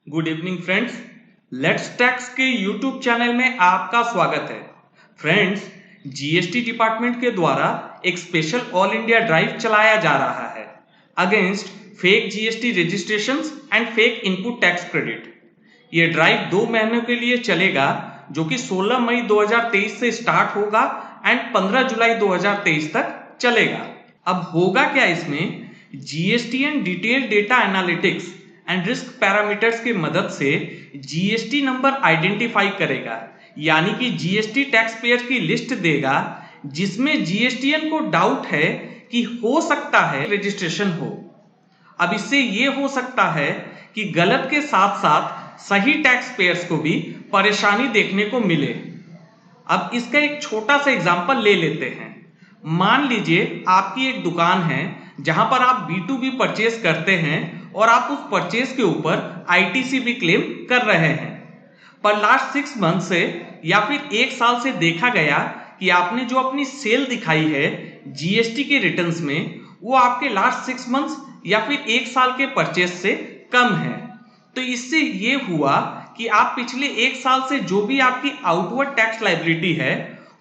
Good evening friends, let's tax के YouTube channel में आपका स्वागत है। फ्रेंड्स, जीएसटी डिपार्टमेंट के द्वारा एक स्पेशल ऑल इंडिया ड्राइव चलाया जा रहा है against fake GST registrations and fake input tax credit. ये ड्राइव 2 महीनों के लिए चलेगा, जो कि 16 मई 2023 से स्टार्ट होगा एंड 15 जुलाई 2023 तक चलेगा। अब होगा क्या इसमें, GST and detail data analytics and risk parameters की मदद से जीएसटी नंबर आइडेंटिफाई करेगा, यानी कि जीएसटी टैक्स पेयर की लिस्ट देगा जिसमें जीएसटीएन को डाउट है कि हो सकता है रजिस्ट्रेशन हो। अब इससे ये हो सकता है कि गलत के साथ साथ सही टैक्स पेयर्स को भी परेशानी देखने को मिले। अब इसका एक छोटा सा एग्जांपल ले लेते हैं। मान लीजिए आपकी एक दुकान है जहां पर आप B2B परचेज करते हैं और आप उस परचेज के ऊपर आईटीसी भी क्लेम कर रहे हैं, पर लास्ट 6 मंथ से या फिर 1 साल से देखा गया कि आपने जो अपनी सेल दिखाई है जीएसटी के रिटर्न्स में, वो आपके लास्ट 6 मंथ्स या फिर 1 साल के परचेज से कम है। तो इससे ये हुआ कि आप पिछले 1 साल से जो भी आपकी आउटवर्ड टैक्स लायबिलिटी है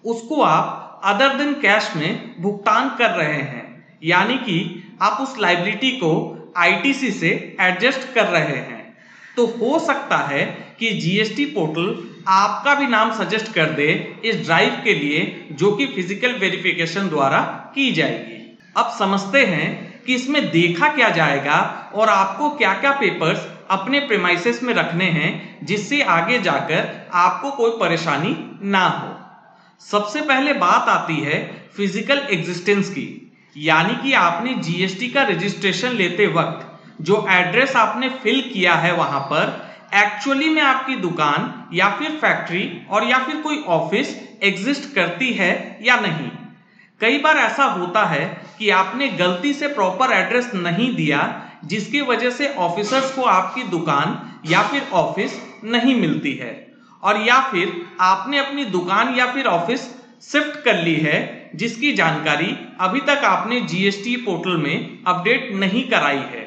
उसको आप अदर देन कैश में भुगतान कर रहे हैं, यानी कि आप उस लायबिलिटी को आईटीसी से एडजस्ट कर रहे हैं। तो हो सकता है कि जीएसटी पोर्टल आपका भी नाम सजेस्ट कर दे इस ड्राइव के लिए, जो कि फिजिकल वेरिफिकेशन द्वारा की जाएगी। अब समझते हैं कि इसमें देखा क्या जाएगा और आपको क्या क्या पेपर्स अपने प्रीमाइसेस में रखने हैं जिससे आगे जाकर आपको कोई परेशानी ना हो। सबसे पहले बात आती है फिजिकल एग्जिस्टेंस की, यानी कि आपने जीएसटी का रजिस्ट्रेशन लेते वक्त जो एड्रेस आपने फिल किया है वहां पर एक्चुअली में आपकी दुकान या फिर फैक्ट्री और या फिर कोई ऑफिस एग्जिस्ट करती है या नहीं। कई बार ऐसा होता है कि आपने गलती से प्रॉपर एड्रेस नहीं दिया, जिसकी वजह से ऑफिसर्स को आपकी दुकान या फिर ऑफिस नहीं मिलती है, और या फिर आपने अपनी दुकान या फिर ऑफिस शिफ्ट कर ली है जिसकी जानकारी अभी तक आपने जीएसटी पोर्टल में अपडेट नहीं कराई है।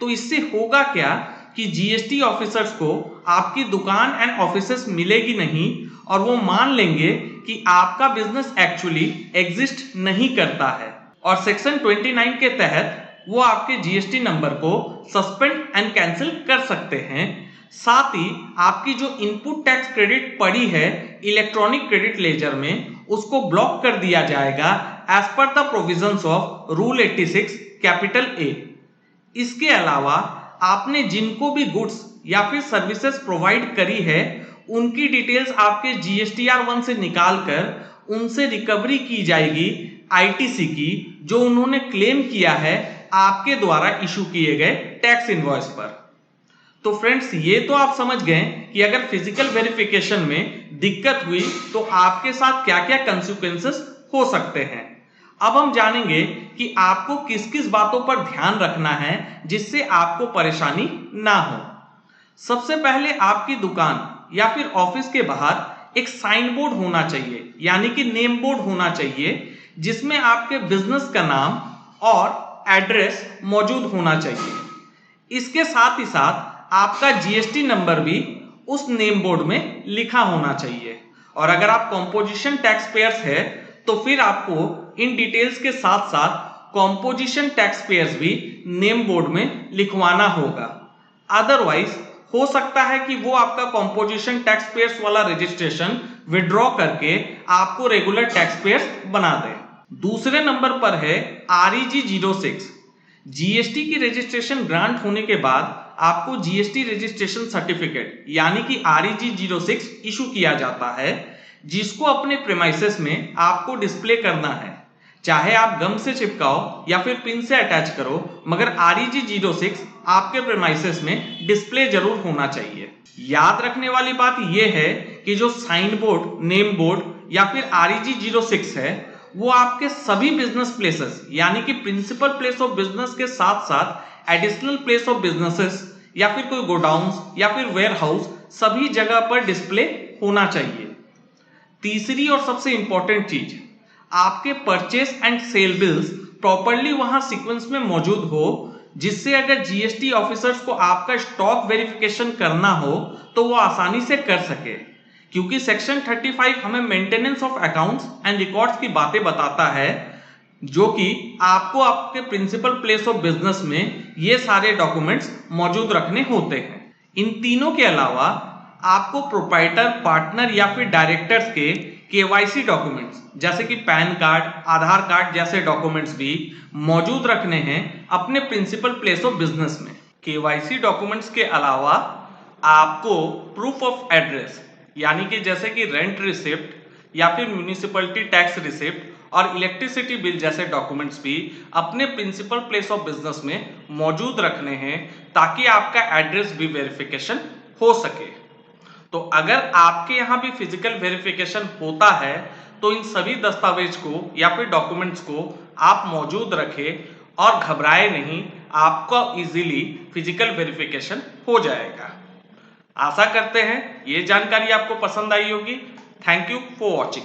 तो इससे होगा क्या कि जीएसटी ऑफिसर्स को आपकी दुकान एंड ऑफिसेस मिलेगी नहीं और वो मान लेंगे कि आपका बिजनेस एक्चुअली एग्जिस्ट नहीं करता है, और सेक्शन 29 के तहत वो आपके जीएसटी नंबर को सस्पेंड एंड कैंसिल कर सकते हैं। साथ ही आपकी जो इनपुट टैक्स क्रेडिट पड़ी है इलेक्ट्रॉनिक क्रेडिट लेजर में, उसको ब्लॉक कर दिया जाएगा as per the provisions of rule 86 capital A. इसके अलावा आपने जिनको भी गुड्स या फिर सर्विसेज प्रोवाइड करी है उनकी डिटेल्स आपके जीएसटीआर 1 से निकालकर उनसे रिकवरी की जाएगी आईटीसी की, जो उन्होंने क्लेम किया है आपके द्वारा इशू किए गए टैक्स इनवॉइस पर। तो फ्रेंड्स, ये तो आप समझ गए कि अगर फिजिकल वेरिफिकेशन में दिक्कत हुई तो आपके साथ क्या क्या कंसिक्वेंसेस हो सकते हैं। अब हम जानेंगे कि आपको किस किस बातों पर ध्यान रखना है जिससे आपको परेशानी ना हो। सबसे पहले आपकी दुकान या फिर ऑफिस के बाहर एक साइन बोर्ड होना चाहिए, यानी कि नेम बोर्ड होना चाहिए, जिसमें आपके बिजनेस का नाम और एड्रेस मौजूद होना चाहिए। इसके साथ ही साथ आपका जीएसटी नंबर भी उस नेम बोर्ड में लिखा होना चाहिए। और अगर आप कॉम्पोजिशन टैक्स पेयर्स है तो फिर आपको इन डिटेल्स के साथ साथ कॉम्पोजिशन टैक्स पेयर्स भी नेम बोर्ड में लिखवाना होगा। अदरवाइज हो सकता है कि वो आपका कॉम्पोजिशन टैक्स पेयर्स वाला रजिस्ट्रेशन विड्रॉ करके आपको रेगुलर टैक्स पेयर्स बना दे। दूसरे नंबर पर है REG 06। जीएसटी की रजिस्ट्रेशन ग्रांट होने के बाद आपको जीएसटी रजिस्ट्रेशन सर्टिफिकेट यानी कि REG 06 इशू किया जाता है, जिसको अपने प्रीमाइसेस में आपको डिस्प्ले करना है। चाहे आप गम से चिपकाओ या फिर पिन से अटैच करो, मगर REG 06 आपके प्रीमाइसेस में डिस्प्ले जरूर होना चाहिए। याद रखने वाली बात यह है कि जो साइन बोर्ड, नेम बोर्ड या फिर REG 06 है, वो आपके सभी बिजनेस प्लेसेस यानी कि प्रिंसिपल प्लेस ऑफ बिजनेस के साथ साथ एडिशनल प्लेस ऑफ बिजनेसेस या फिर कोई गोडाउन्स या फिर वेयर हाउस, सभी जगह पर डिस्प्ले होना चाहिए। तीसरी और सबसे इंपॉर्टेंट चीज, आपके purchase and sale bills properly वहां सीक्वेंस में मौजूद हो, जिससे अगर जीएसटी ऑफिसर्स को आपका स्टॉक वेरिफिकेशन करना हो तो वो आसानी से कर सके, क्योंकि सेक्शन 35 हमें maintenance of accounts and records की बातें बताता है, जो कि आपको आपके प्रिंसिपल प्लेस ऑफ बिजनेस में ये सारे डॉक्यूमेंट्स मौजूद रखने होते हैं। इन तीनों के अलावा आपको प्रोप्राइटर, पार्टनर या फिर डायरेक्टर्स के केवाईसी डॉक्यूमेंट्स जैसे कि पैन कार्ड, आधार कार्ड जैसे डॉक्यूमेंट्स भी मौजूद रखने हैं अपने प्रिंसिपल प्लेस ऑफ बिजनेस में। केवाईसी डॉक्यूमेंट्स के अलावा आपको प्रूफ ऑफ एड्रेस यानी कि जैसे कि रेंट रिसिप्ट या फिर म्यूनिसिपैलिटी टैक्स रिसिप्ट और इलेक्ट्रिसिटी बिल जैसे डॉक्यूमेंट्स भी अपने प्रिंसिपल प्लेस ऑफ बिजनेस में मौजूद रखने हैं, ताकि आपका एड्रेस भी वेरिफिकेशन हो सके। तो अगर आपके यहाँ भी फिजिकल वेरिफिकेशन होता है तो इन सभी दस्तावेज को या फिर डॉक्यूमेंट्स को आप मौजूद रखें और घबराए नहीं, आपका इजीली फिजिकल वेरिफिकेशन हो जाएगा। आशा करते हैं ये जानकारी आपको पसंद आई होगी। Thank you for watching.